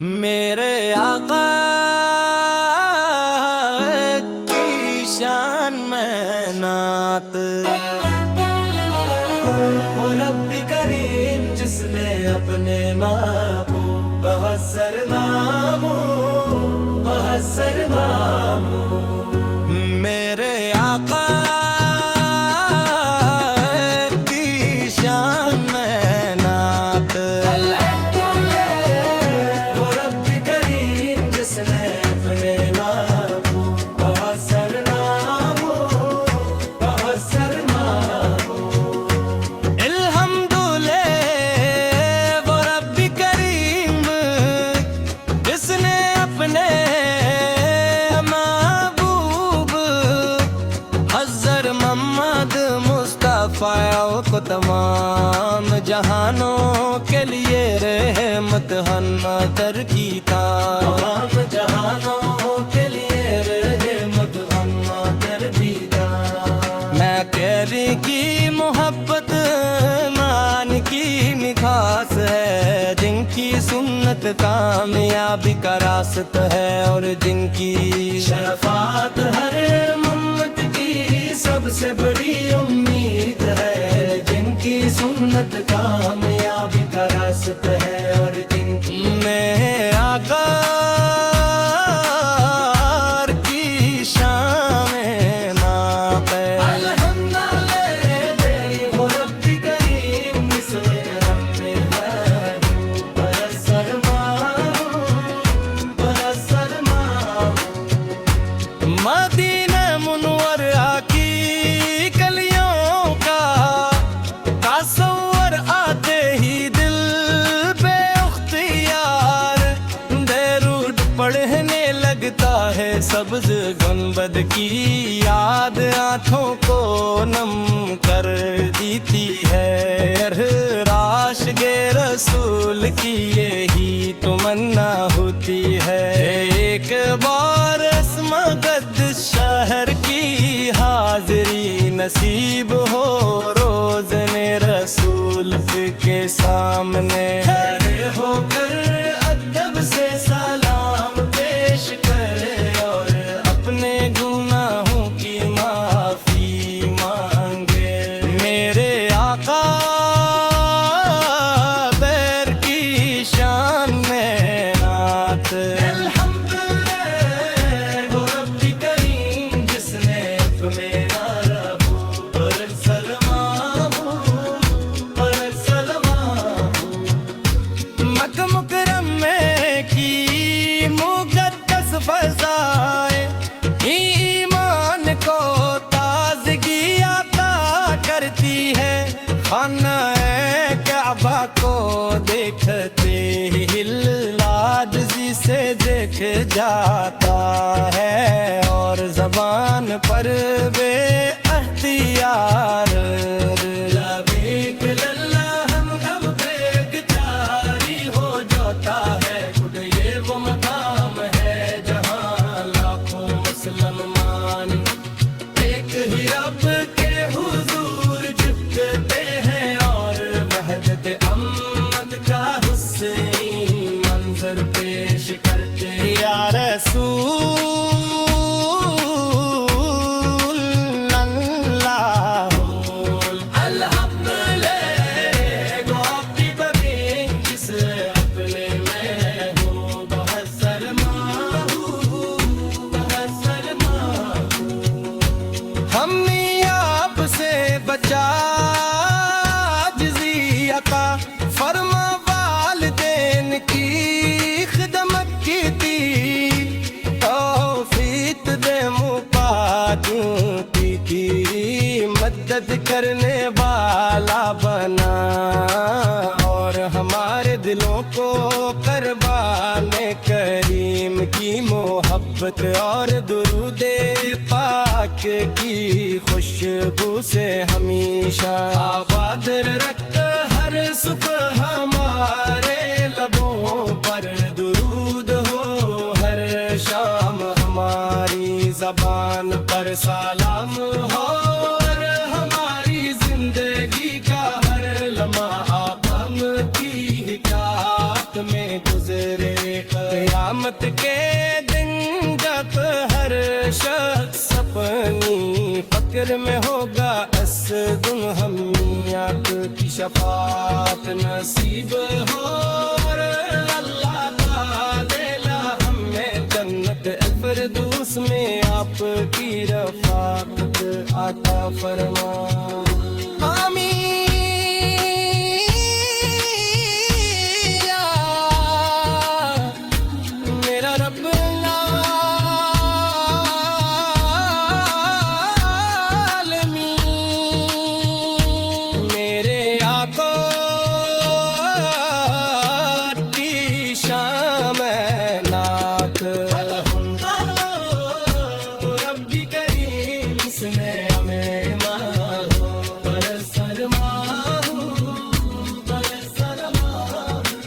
میرے آقا کی شان میں نعت، وہ رب کریم جس نے اپنے محبوب بہت سرناموں میرے آقا کی شان میں نعت، وہ رب کریم جس نے اپنے محبوب بہت سرناموں الحمدللہ، وہ رب کریم جس نے اپنے کو تمام جہانوں کے لیے رحمت ہنمتر کی تمام جہانوں کے لیے رحمت ہنمتر کی میں تیری کی محبت مان کی مٹھاس ہے، جن کی سنت کامیابی کا راست ہے اور جن کی شفاعت ہر امت کی سب سے بڑی امید ہے، جن کی سنت کامیابی کا راست ہے اور جن کی میں آقا کی شان میں نعت ہے۔ الحمدللہ، وہ رب کریم جس نے اپنے محبوب بہت سرناموں مدینہ منورہ کی گلیوں کا تصور آتے ہی دل پہ اختیار درود پڑھنے لگتا ہے، سبز گنبد کی یاد آنکھوں کو نم کر دیتی ہے، راشگے رسول کی یہی تمنا ہوتی ہے، ایک بار مقد شہر کی حاضری نصیب ہو، روزن رسول کے سامنے کھڑے ہو کر ادب سے سلام پیش کرے اور اپنے گناہوں کی معافی مانگے۔ میرے آقا بیر کی شان میں نعت، مکرم میں کی مقدس فضائیں ایمان کو تازگی عطا کرتی ہے، خانہ کعبہ کو دیکھتے ہی عاجزی سے دیکھ جاتا ہے اور زبان پر بے اختیار پیش کرتے یا رسول اللہ۔ الحمدللہ، وہ اپنی ببین جس اپنے میں ہو بہت سرناموں ہم نے آپ سے بچا عاجزی عطا فرما، والدین کی خدمت کی تھی توفیق دے مقادوں کی مدد کرنے والا بنا اور ہمارے دلوں کو قربان کریم کی محبت اور درود پاک کی خوشبو سے ہمیشہ آباد رکھ، ہر صبح ہمارے لبوں پر درود ہو، ہر شام ہماری زبان پر سلام ہو، اور ہماری زندگی کا ہر لمحہ غم کی حکایت میں گزرے۔ قیامت کے دن جب ہر شخص اپنی فکر میں ہوگا، اسد الحمیات کی شفاعت نصیب ہو، اور اللہ تعالی ہمیں جنت الفردوس میں آپ کی رفاقت عطا فرما، آمین یا میرا رب العالمین۔ میرے آقا کی شام نعت، ربی کریم اس میں ہمیں ماہو برسر ماہو برسر ماہو۔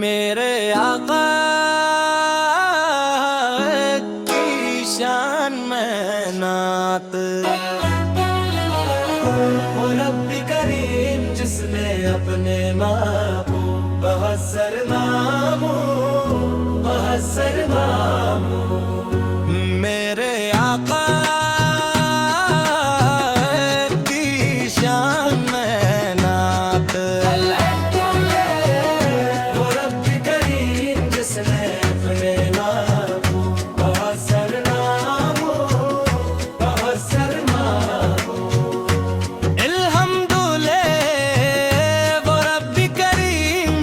میرے آقا کی شان میں نعت، وہ رب کریم جس نے اپنے محبوب بہتر ناموں بہتر ناموں، میرے آقا کی شان میں نعت، وہ رب کریم جس نے اپنے محبوب بہتر ناموں بہتر ناموں، الحمدللہ وہ رب کریم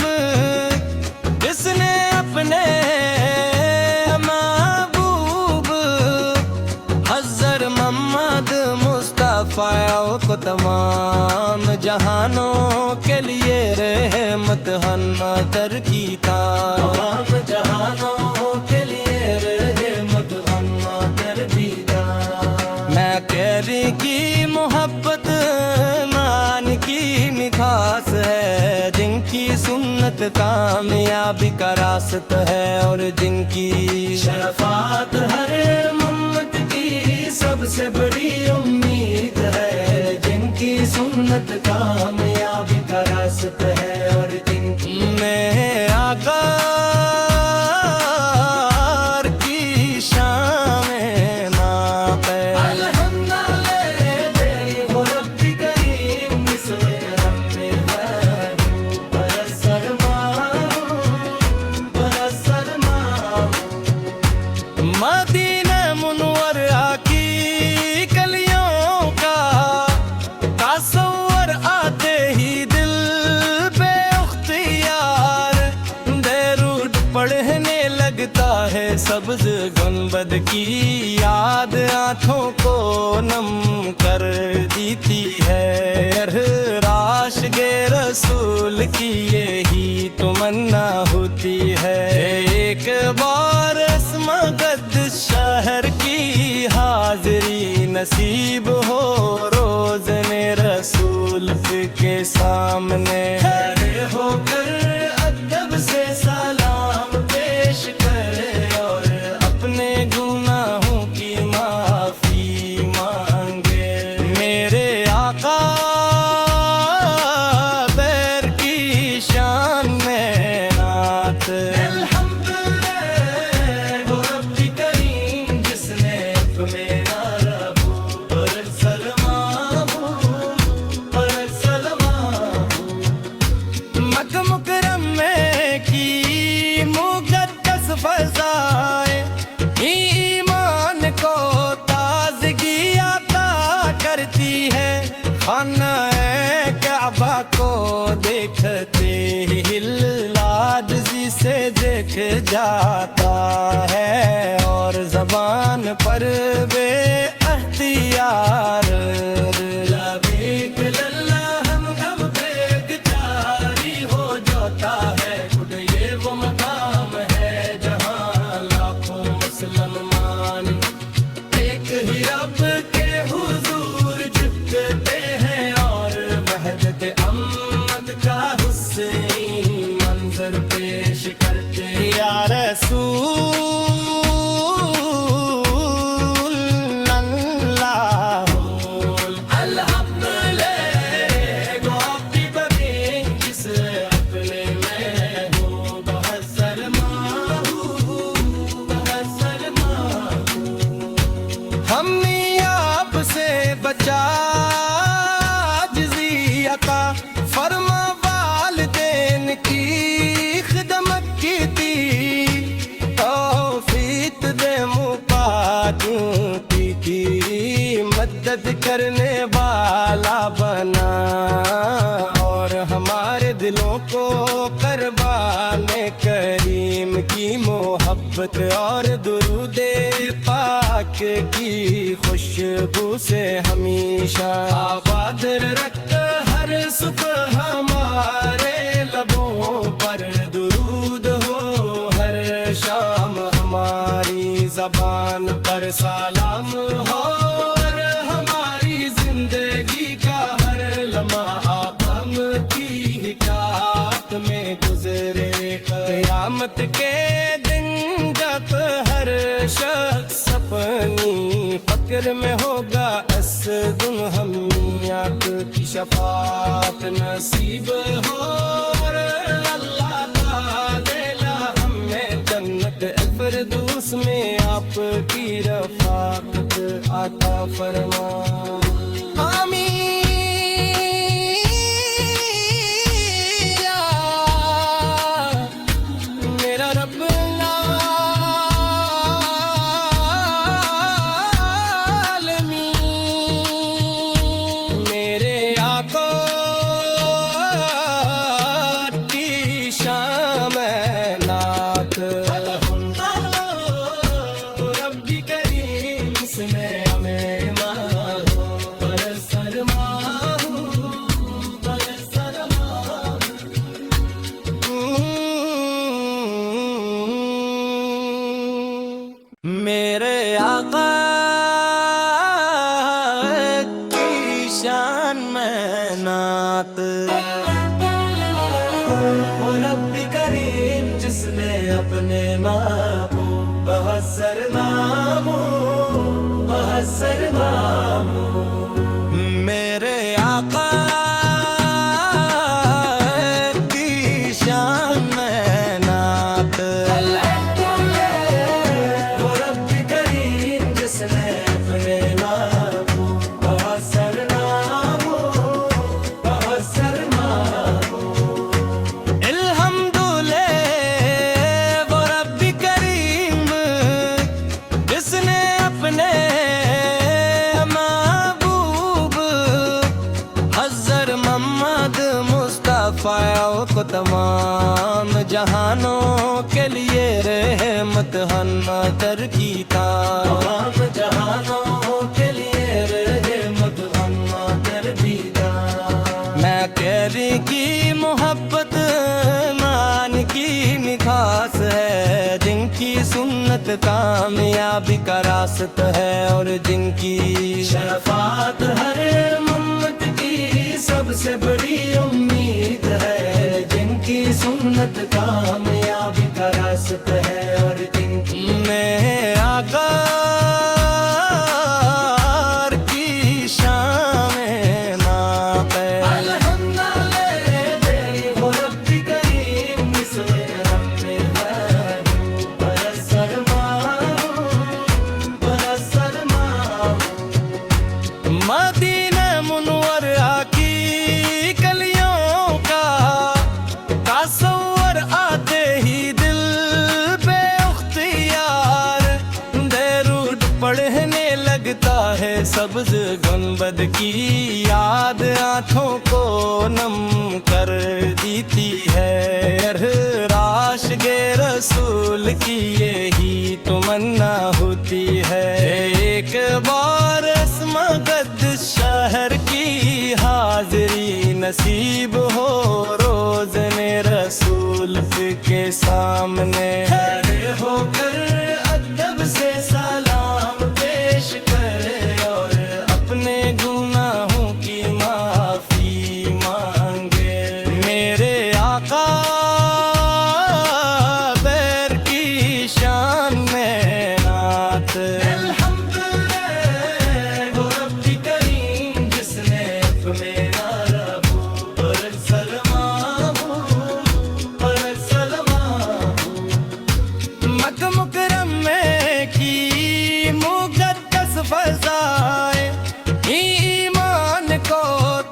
جس نے اپنے محبوب حضرت محمد مصطفیٰ کو تمام جہانوں کے لیے رحمت حنظر کی تھا، تمام جہانوں کے لیے رحمت حنظر کی تھا۔ میں کہری کی محبت مان کی مٹھاس ہے، جن کی سنت کامیابی کا راست ہے، اور جن کی شفاعت ہر امت کی سب سے بڑی امید ہے، جن کی سنت کامیابی کا راست ہے، اور جن کی میں آقا کی شان نعت ہے، الحمدللہ وہ رب کریم جس نے ہمیں محبوب برسر ماہو برسر ماہو، مدینہ منورہ کی گلیوں کا تصور آتے ہی دل بے اختیار درود پڑھنے لگتا ہے، سبز گنبد کی یاد آنکھوں کو نم کر دیتی ہے، عاشق رسول کی یہی تمنا ہوتی ہے، ایک بار اسمگد شہر کی حاضری نصیب ہو، روزنے رسول کے سامنے کھڑے ہو کر ادب سے سلام پیش کرے، اور اپنے گناہوں کی معافی مانگے، میرے آقا بیر کی شان میں نعت، الحمدللہ وہ رب کریم جس نے اپنے محبوب برسر ماہو برسر ماہو، مکہ مکرم میں کی مقدس فضائیں ایمان کو تازگی عطا کرتی ہے، خانہ کعبہ کو دیکھتے ہی عاجزی سے دیکھ جاتا ہے، اور زبان پر بے اختیار لبیک للہ ہم غم بیگ جاری ہو جاتا ہے، خود یہ وہ مقام ہے جہاں لاکھوں مسلمان ایک ہی رب کے حضور جھکتے ہیں، اور وحدت امت کا حسین منظر پیش کرتے، یا رسول اللہ الحمدللہ، go happy birthday دلوں کو کربلا کریم کی محبت اور درود پاک کی خوشبو سے ہمیشہ آباد رکھ ہر صبح ہمارے لبوں پر درود ہو، ہر شام ہماری زبان پر سلام ہو، اور ہماری زندگی کا ہر لمحہ غم کی حکایت میں گزرے۔ قیامت کے دن جب ہر شخص اپنی فکر میں ہوگا، اسد الحمیات کی شفاعت نصیب ہو، اور اللہ تعالی ہمیں جنت الفردوس میں آپ کی رفاقت عطا فرما۔ آمین یا میرا رب میرے آقا کی شان میں نعت، وہ رب کریم جس نے اپنے محبوب بہتر ناموں بہتر ناموں میرے آقا کی شان میں نعت، وہ رب کریم جس نے اپنے محبوب بہتر ناموں بہتر ناموں الحمدللہ وہ رب کریم جس نے اپنے محبوب حضرت محمد مصطفیٰ کو تمام جہانوں کے لیے رحمت حنظر کی تھا، تمام جہانوں کے لیے رحمت حنظر بھی تھا۔ میں تیری کی محبت مان کی نکھاس ہے، جن کی سنت کامیابی کا راست ہے، اور جن کی شفاعت ہر امت کی سب سے بڑی امید ہے، جن کی سنت کامیابی کا راست ہے، اور جن کی میں آقا کی شان میں نعت ہے۔ الحمدللہ وہ رب کریم جس نے اپنے محبوب بہتر ناموں بہتر ناموں مدینہ منورہ کی گلیوں کا تصور آتے ہی دل بے اختیار درود پڑھنے لگتا ہے، سبز گنبد کی یاد آنکھوں کو نم کر دیتی ہے، عاشق رسول کی یہی تمنا ہوتی ہے، ایک بار اسمگد شہر کی حاضری نصیب ہو، روزن رسول کے سامنے کھڑے ہو کر ادب سے سلام پیش کرے، اور اپنے گناہوں کی معافی مانگے۔ میرے آقا بیر کی شان میں نعت، الحمدللہ وہ رب کریم جس نے اپنے محبوب بہتر ناموں بہتر ناموں مکہ مکرم میں کی مقدس فضائیں ایمان کو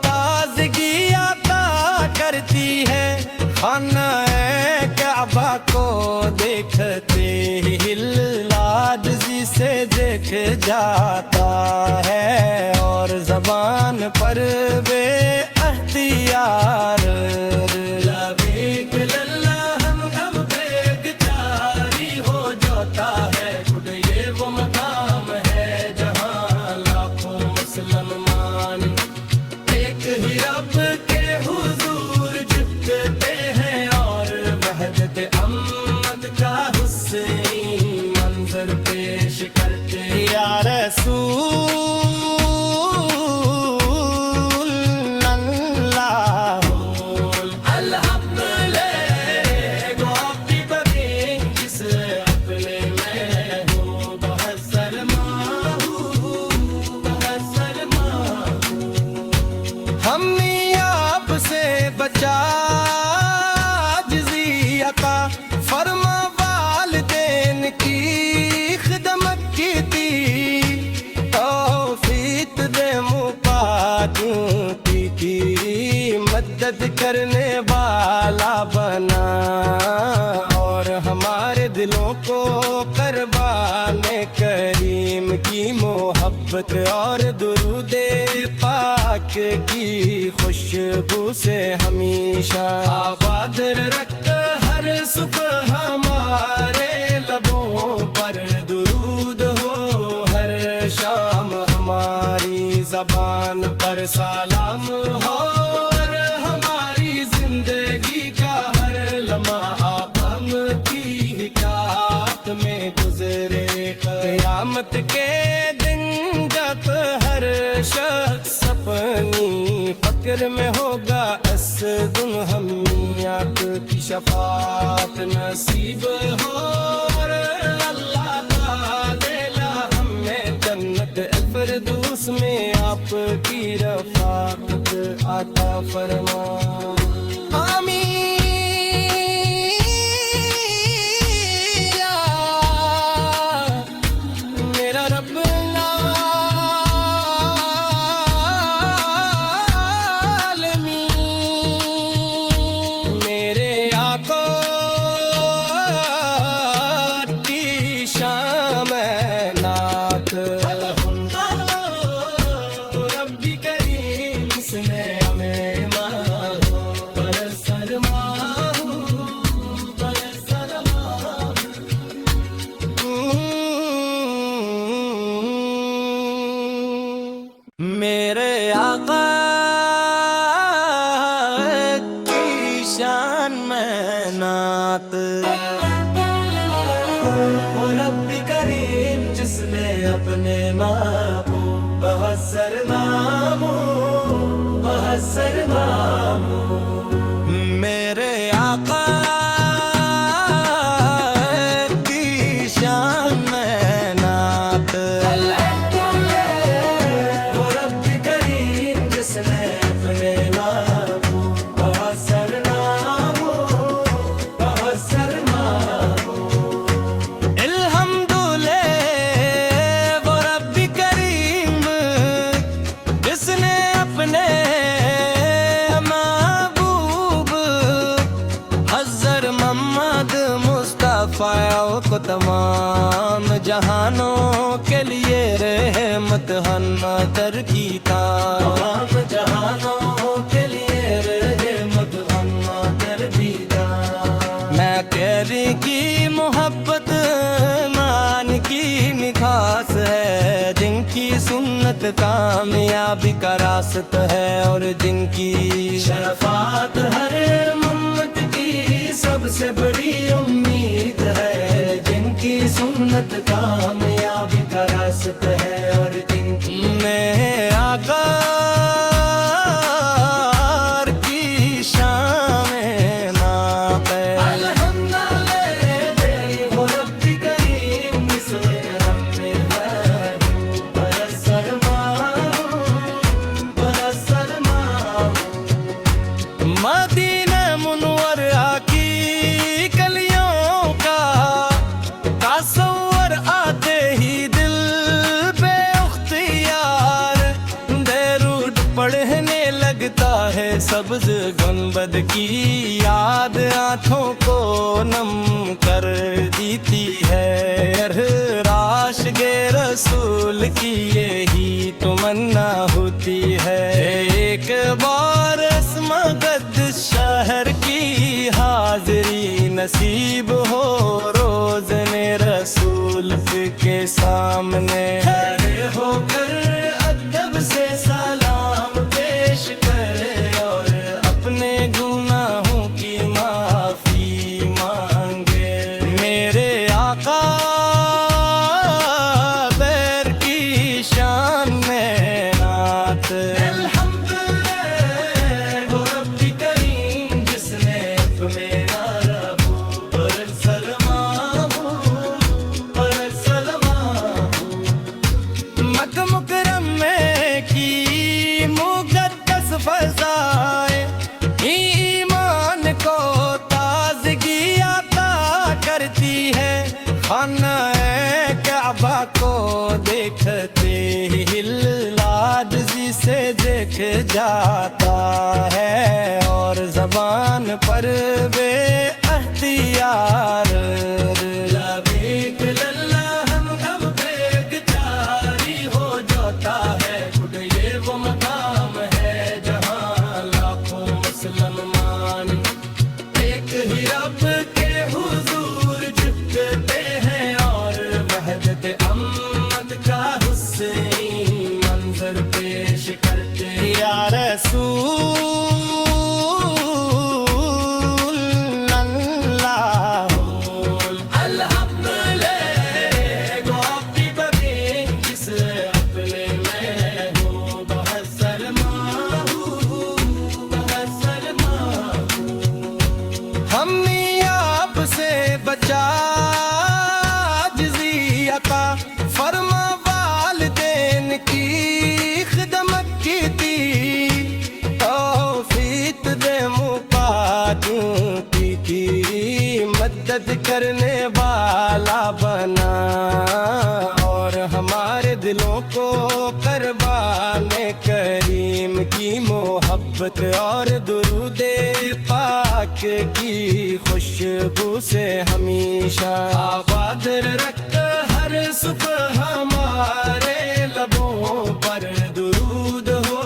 تازگی عطا کرتی ہے، خانہ کعبہ کو دیکھتے ہی ہل عاجزی سے دیکھ جاتا ہے، اور زبان پر بے اختیار سب سے بچا عاجزی عطا فرما والدین کی خدمت کی تھی توفیق دے مقادوں کی مدد کرنے والا بنا اور ہمارے دلوں کو قربان کریم کی محبت اور درود پاک کی خوشبو سے ہمیشہ آباد رکھ ہر صبح ہمارے لبوں پر درود ہو ہر شام ہماری زبان پر سلام ہو اور ہماری زندگی کا ہر لمحہ غم کی حکایت میں گزرے قیامت کے دن جب ہر شخص اپنی فکر میں ہوگا اسد ہمیات کی شفاعت نصیب ہو اور اللہ تعالی ہمیں جنت الفردوس میں آپ کی رفاقت عطا فرما آمین یا میرا رب میرے آقا کی شان میں نعت وہ رب کریم جس نے اپنے محبوب بہتر ناموں میرے آقا کی شان میں نعت وہ رب کریم جس نے اپنے محبوب بہتر ناموں الحمدللہ وہ رب کریم جس نے اپنے محبوب حضرت محمد مصطفیٰ کو تمام جہانوں کے لیے رحمت ہنظر کی تمام جہانوں کے لیے رحمت ہنظر کی میں تیری کی محبت مان کی مٹھاس ہے جن کی سنت کامیابی کا راست ہے اور جن کی شفاعت ہر امت کی سب سے بڑی امید ہے جن کی سنت کامیابی کا راست ہے اور جن کی میں آقا کی شان نعت ہے مدینہ منورہ کی گلیوں کا تصور آتے ہی دل بے اختیار درود پڑھنے لگتا ہے سبز گنبد کی یاد آنکھوں کو نم کر دیتی ہے عاشق رسول کی یہی تمنا ہوتی ہے ایک بار اسمگد شہر کی حاضری نصیب ہو روزن رسول کے سامنے کھڑے ہو کر ادب سے سلام پیش کرے اور اپنے گناہوں کی معافی مانگے میرے آقا بیر کی شان میں نعت جاتا ہے اور زبان پر بے اختیار لبیک للہ ہم غم بیگ جاری ہو جاتا ہے خود یہ وہ مقام ہے جہاں لاکھوں مسلمان ایک ہی رب کے حضور جھکتے ہیں اور وحدت امت کا حسینی منظر پیش کرتے ہیں یا رسول اللہ الحمد للہ گو اپنی ببین جس اپنے میں ہوں بہت سلما ہوں بہت سلما ہم نے آپ سے بچا عاجزی عطا فرما والدین کی خدمت کی تھی توفیق دے مقادوں کی مدد کرنے والا بنا اور ہمارے دلوں کو قربان کریم کی محبت اور درود پاک کی خوشبو سے ہمیشہ آباد رکھ ہر صبح ہمارے لبوں پر درود ہو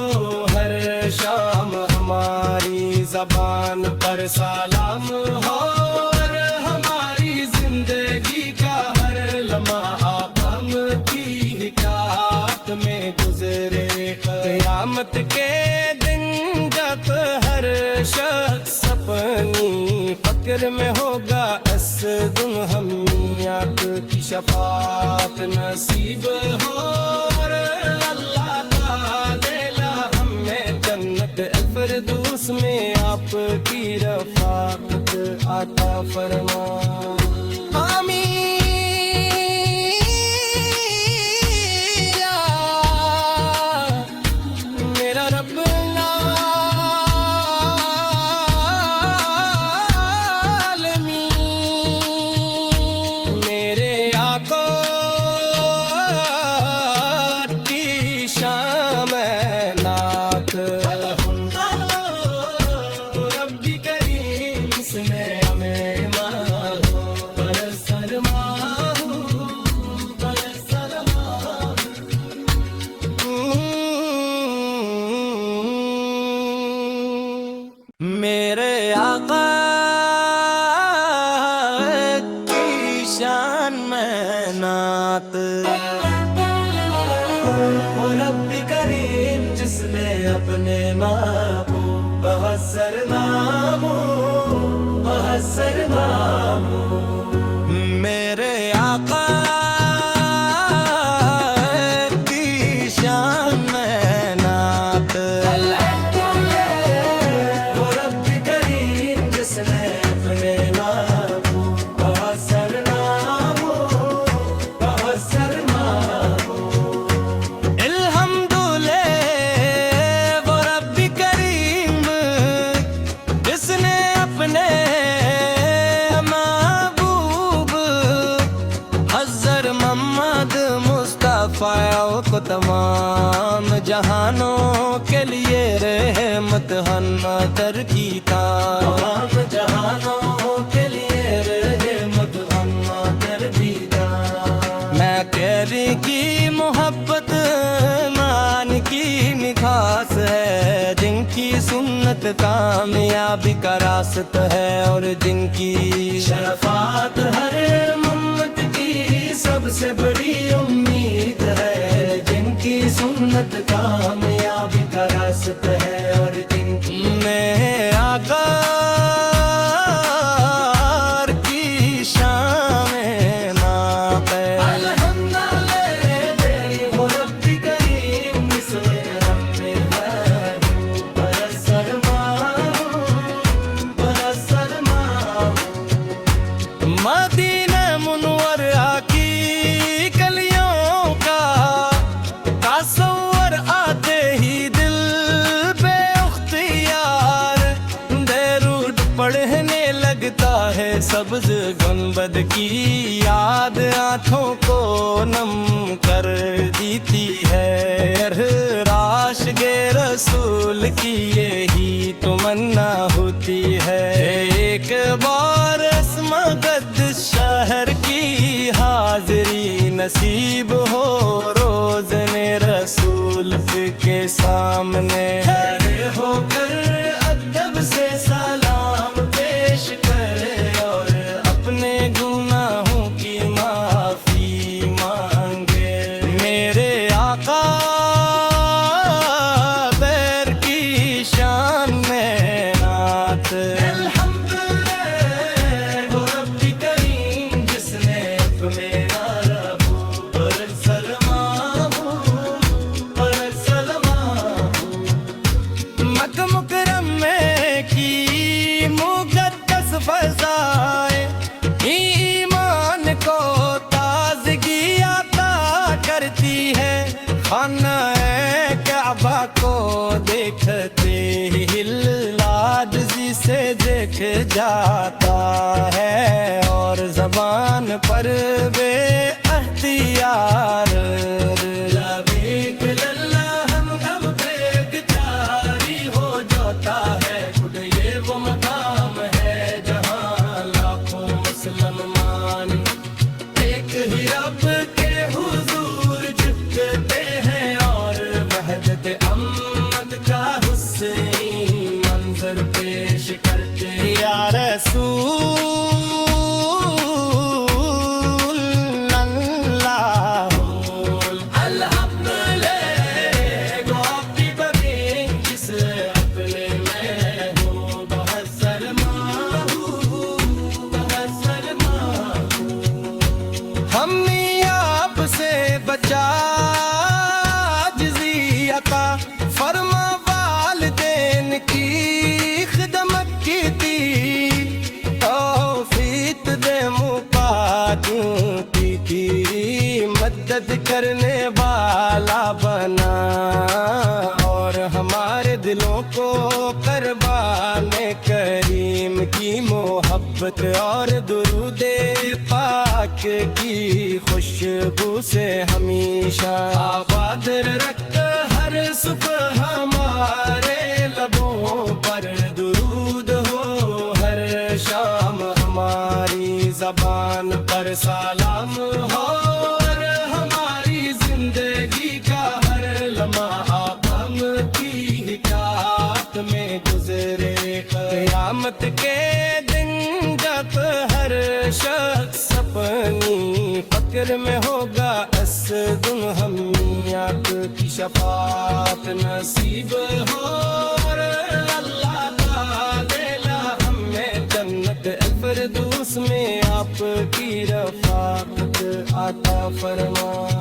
ہر شام ہماری زبان پر سلام ہو اور ہماری زندگی کا ہر لمحہ غم کی حکایت میں گزرے قیامت کے دن جب ہر شخص اپنی فکر میں ہوگا اسد حمیات کی شفاعت نصیب ہو اور اللہ تعالی ہمیں جنت الفردوس میں آپ کی رفاقت عطا فرما آمین یا میرا رب العالمین میرے آقا کی شام نات ربی کریم اس میں ہمیں مانو برس سلما برس سلما میرے آقا کی شان میں نعت وہ رب کریم جس نے اپنے محبوب بہت سرمامو میرے آقا کی شان میں نعت وہ رب کریم جس نے اپنے محبوب بہت سرمامو الحمدللہ وہ رب کریم جس نے اپنے محبوب حضرت محمد مصطفیٰ کو تمام جہانوں کے لیے رحمت ہنظر کی تمام جہانوں کے لیے رحمت ہنظر بھی میں تیری کی محبت مان کی مٹھاس ہے جن کی سنت کامیابی کا راست ہے اور جن کی شفاعت ہر امت کی سب سے بڑی امید ہے جن کی سنت کامیابی کا راست ہے اور جن کی میں آقا کی شام نعت الحمدللہ وہ رب کریم اس نے ہمیں برس سلما مدینہ منورہ کی گلیوں کا تصور آتے ہی دل بے اختیار درود پڑھنے لگتا ہے سبز گنبد کی یاد آنکھوں کو نم کر دیتی ہے راش گیر رسول کی یہی تمنا ہوتی ہے، ایک بار اس مقدس شہر کی حاضری نصیب ہو، روزن رسول کے سامنے کھڑے ہو کر ادب سے سلام پیش کرے اور اپنے گناہوں کی معافی مانگے۔ میرے آقا بیر کی شان میں نعت الحمدللہ وہ رب کریم جس نے اپنے ربو پر مکہ مکرم میں کی مقدس فضائیں ایمان کو تازگی عطا کرتی ہے، خانہ کعبہ کو دیکھتے ہی دل عاجزی سے دیکھ جاتا ہے، اور زبان پر بے اختیار لبیک للہ ہم ایک جاری ہو جاتا ہے۔ خود یہ وہ مقام ہے جہاں لاکھوں مسلمان ایک ہی رب کے حضور جھکتے ہیں، اور وحدت امت کا حسینی منظر پیش کرتے ہیں۔ یا رسول عاجزی عطا فرما، والدین کی خدمت کی تھی، توفیق دے مقادوں کی مدد کرنے والا بنا، اور ہمارے دلوں کو قربان کریم کی محبت اور درود پاک کی خوشبو سے ہمیشہ آباد رکھ، ہر صبح ہمارے لبوں پر درود ہو، ہر شام ہماری زبان پر سلام ہو، اور ہماری زندگی کا ہر لمحہ غم کی حکایت میں گزرے۔ قیامت کے دن جب ہر شخص اپنی فکر میں ہوگا، اسد ہمیات کی شفاعت نصیب ہو، اور اللہ تعالی ہمیں جنت الفردوس میں آپ کی رفاقت عطا فرما۔